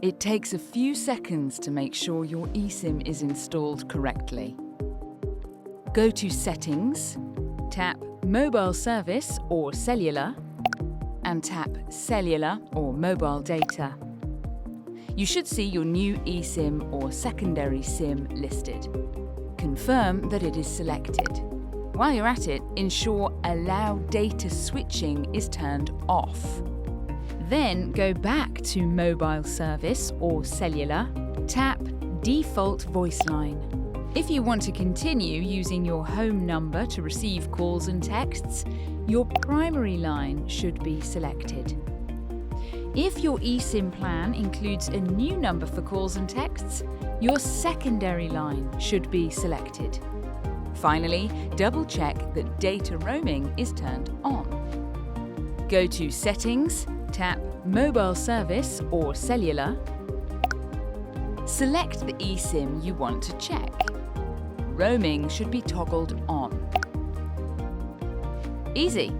It takes a few seconds to make sure your eSIM is installed correctly. Go to Settings, tap Mobile Service or Cellular, and tap Cellular or Mobile Data. You should see your new eSIM or secondary SIM listed. Confirm that it is selected. While you're at it, ensure Allow Data Switching is turned off. Then go back to Mobile Service or Cellular, tap Default Voice Line. If you want to continue using your home number to receive calls and texts, your primary line should be selected. If your eSIM plan includes a new number for calls and texts, your secondary line should be selected. Finally, double-check that data roaming is turned on. Go to Settings, tap Mobile Service or Cellular. Select the eSIM you want to check. Roaming should be toggled on. Easy!